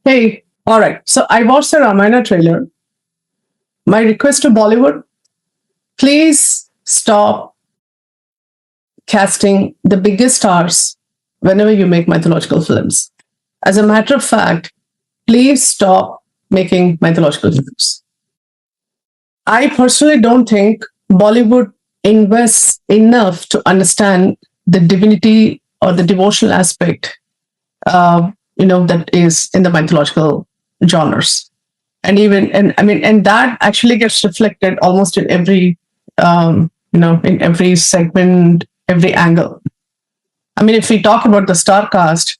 Hey, all right. So I watched the Ramayana trailer. My request to Bollywood, please stop casting the biggest stars whenever you make mythological films. As a matter of fact, please stop making mythological films. I personally don't think Bollywood invests enough to understand the divinity or the devotional aspect, that is in the mythological genres. And that actually gets reflected almost in every, in every segment, every angle. I mean, if we talk about the star cast,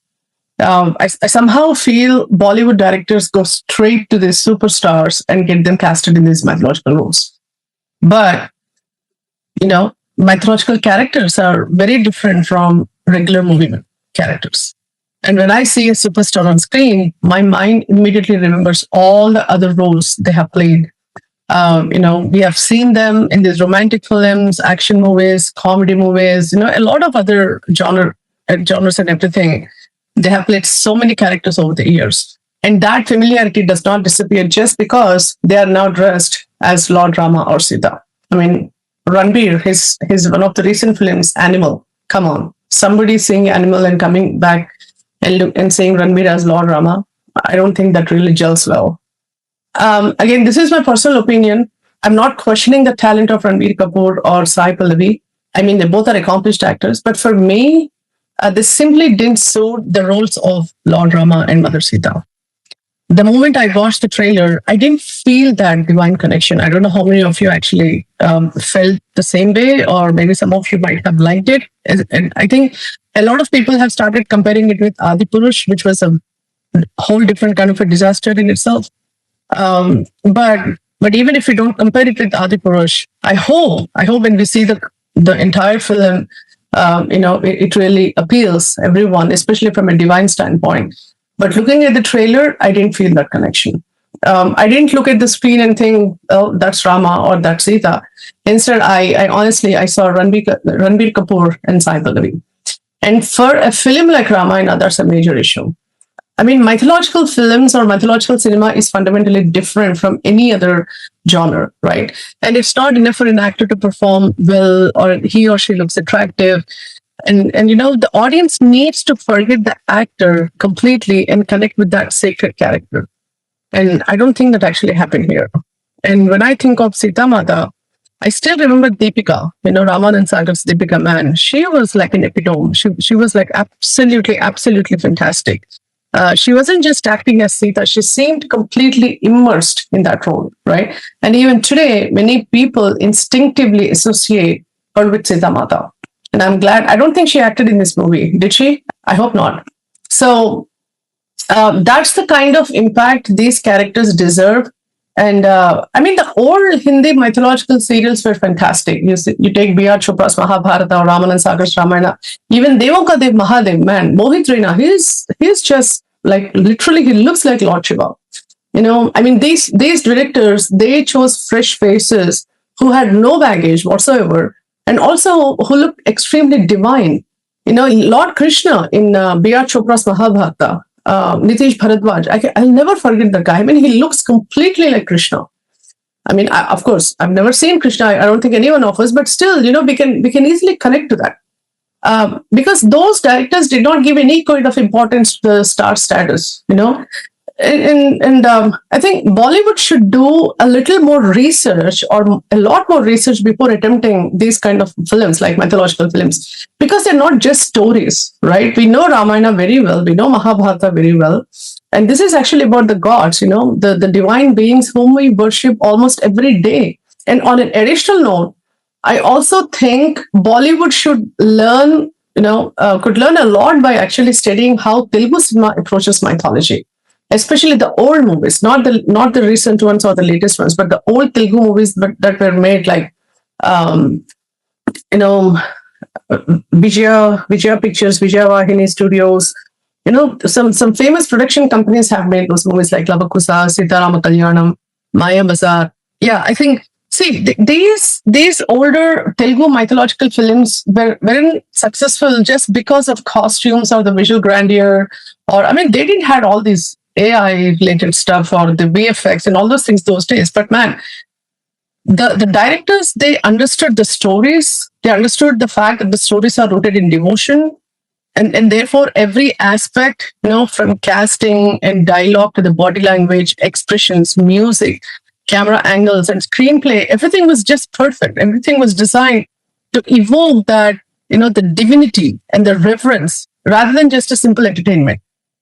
I somehow feel Bollywood directors go straight to these superstars and get them casted in these mythological roles. But, mythological characters are very different from regular movie characters. And when I see a superstar on screen, my mind immediately remembers all the other roles they have played. We have seen them in these romantic films, action movies, comedy movies, a lot of other genres and everything. They have played so many characters over the years. And that familiarity does not disappear just because they are now dressed as Lord Rama or Sita. I mean, Ranbir, his one of the recent films, Animal. Come on, somebody seeing Animal and coming back and saying Ranbir as Lord Rama. I don't think that really gels well. Again, this is my personal opinion. I'm not questioning the talent of Ranbir Kapoor or Sai Pallavi. I mean, they both are accomplished actors, but for me, they simply didn't suit the roles of Lord Rama and Mother Sita. The moment I watched the trailer, I didn't feel that divine connection. I don't know how many of you actually felt the same way, or maybe some of you might have liked it. And I think a lot of people have started comparing it with Adi Purush, which was a whole different kind of a disaster in itself. But even if we don't compare it with Adi Purush, I hope when we see the entire film, it really appeals everyone, especially from a divine standpoint. But looking at the trailer, I didn't feel that connection. I didn't look at the screen and think, "Oh, that's Rama or that's Sita." Instead, I honestly I saw Ranbir Kapoor and Sai Pallavi. And for a film like Ramayana, that's a major issue. I mean, mythological films or mythological cinema is fundamentally different from any other genre, right? And it's not enough for an actor to perform well or he or she looks attractive. And the audience needs to forget the actor completely and connect with that sacred character. And I don't think that actually happened here. And when I think of Sita Mata, I still remember Deepika, Ramanand Sagar's Deepika, man. She was like an epitome. She was like absolutely, absolutely fantastic. She wasn't just acting as Sita, she seemed completely immersed in that role, right? And even today, many people instinctively associate her with Sita Mata. And I'm glad, I don't think she acted in this movie. Did she? I hope not. So that's the kind of impact these characters deserve. And I mean, the old Hindi mythological serials were fantastic. You take B.R. Chopra's Mahabharata or Ramanand Sagar's Ramayana. Even Devoka Dev Mahadev, man, Mohit Raina, he's just like literally he looks like Lord Shiva. I mean, these directors, they chose fresh faces who had no baggage whatsoever and also who looked extremely divine. Lord Krishna in B.R. Chopra's Mahabharata, Nitish Bharadwaj, I'll never forget the guy. I mean, he looks completely like Krishna. I mean, of course, I've never seen Krishna. I don't think anyone of us, but still, we can easily connect to that. Because those directors did not give any kind of importance to the star status, and I think Bollywood should do a little more research or a lot more research before attempting these kind of films like mythological films, because they're not just stories, right? We know Ramayana very well, we know Mahabharata very well, and this is actually about the gods, the divine beings whom we worship almost every day. And on an additional note, I also think Bollywood should learn, could learn a lot by actually studying how Telugu cinema approaches mythology, especially the old movies, not the recent ones or the latest ones, but the old Telugu movies that were made like, Vijaya Pictures, Vijaya Vahini Studios. Some famous production companies have made those movies like Lavakusa, Sitarama Kalyanam, Maya Bazaar. Yeah, I think. See, these older Telugu mythological films weren't successful just because of costumes or the visual grandeur, or I mean, they didn't have all these AI related stuff or the VFX and all those things those days. But man, the directors, they understood the stories. They understood the fact that the stories are rooted in devotion, and therefore every aspect, from casting and dialogue to the body language, expressions, music, camera angles, and screenplay, everything was just perfect. Everything was designed to evoke that, the divinity and the reverence rather than just a simple entertainment.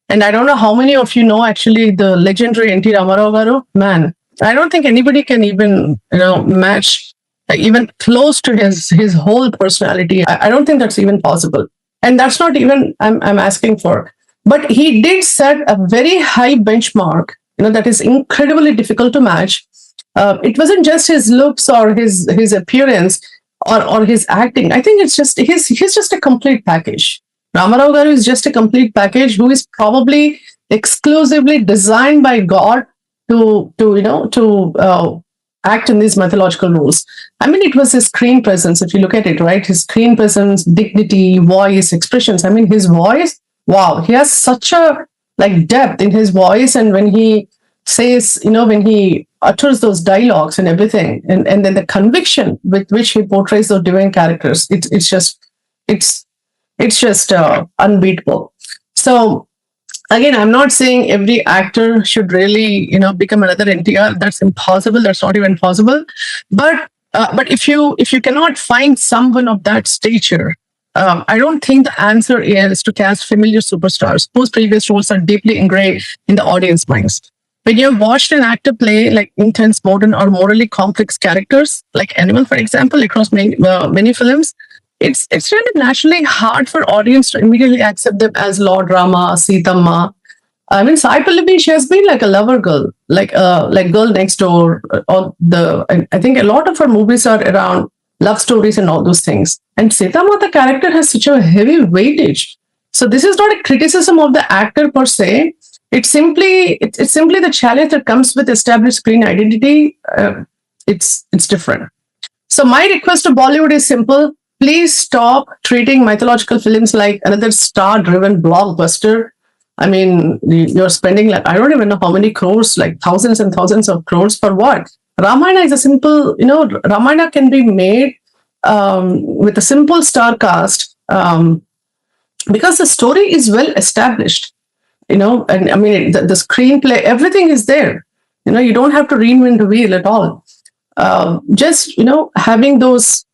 And I don't know how many of you know actually the legendary NT Ramarao garu. Man, I don't think anybody can even, match, even close to his whole personality. I don't think that's even possible. And that's not even I'm asking for. But he did set a very high benchmark, that is incredibly difficult to match. It wasn't just his looks or his appearance or his acting. I think it's just he's just a complete package. Ramarao Garu is just a complete package who is probably exclusively designed by God to act in these mythological roles. I mean, it was his screen presence. If you look at it, right, his screen presence, dignity, voice, expressions. I mean, his voice. Wow, he has such a depth in his voice, and when he says, when he utters those dialogues and everything, and then the conviction with which he portrays those divine characters, it's just unbeatable. So again, I'm not saying every actor should really, become another NTR. That's impossible. That's not even possible. But if you cannot find someone of that stature, I don't think the answer is to cast familiar superstars whose previous roles are deeply engraved in the audience minds. When you've watched an actor play intense, modern, or morally complex characters, like Animal, for example, across many films, it's really naturally hard for audience to immediately accept them as Lord Rama, Sitama. I mean, Sai Pallavi, she has been like a lover girl, like Girl Next Door. And I think a lot of her movies are around love stories and all those things. And Sitama, the character, has such a heavy weightage. So this is not a criticism of the actor per se. It's simply the challenge that comes with established screen identity. It's different. So my request to Bollywood is simple. Please stop treating mythological films like another star-driven blockbuster. I mean, you're spending I don't even know how many crores, thousands and thousands of crores for what? Ramayana is a simple, Ramayana can be made with a simple star cast because the story is well established, and I mean, the screenplay, everything is there. You don't have to reinvent the wheel at all. Just, having those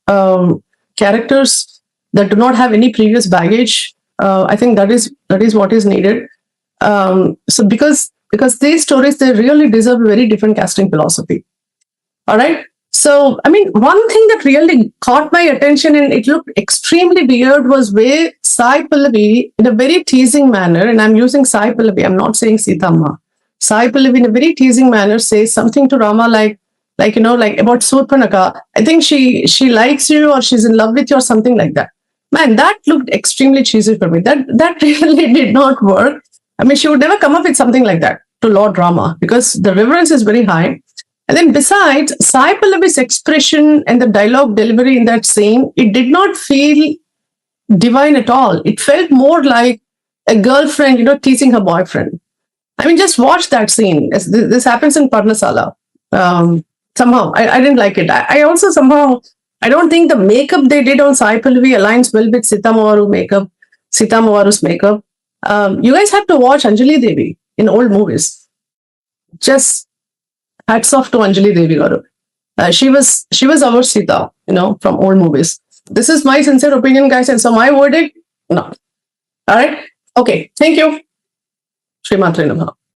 characters that do not have any previous baggage, I think that is what is needed. So because these stories, they really deserve a very different casting philosophy. All right. So I mean, one thing that really caught my attention and it looked extremely weird was where Sai Pallavi, in a very teasing manner, and I'm using Sai Pallavi, I'm not saying Sitama. Sai Pallavi, in a very teasing manner, says something to Rama like about Surpanaka. I think she likes you or she's in love with you or something like that. Man, that looked extremely cheesy for me. That really did not work. I mean, she would never come up with something like that to Lord Rama because the reverence is very high. And then besides, Sai Pallavi's expression and the dialogue delivery in that scene, it did not feel divine at all. It felt more like a girlfriend, teasing her boyfriend. I mean, just watch that scene. This happens in Parnasala. Somehow, I didn't like it. I also somehow, I don't think the makeup they did on Sai Pallavi aligns well with Sita Mavaru's makeup. You guys have to watch Anjali Devi in old movies. Just hats off to Anjali Devi garu. She was our Sita, from old movies. This is my sincere opinion, guys, and so my verdict, no. All right. Okay. Thank you. Srimatre Namaha.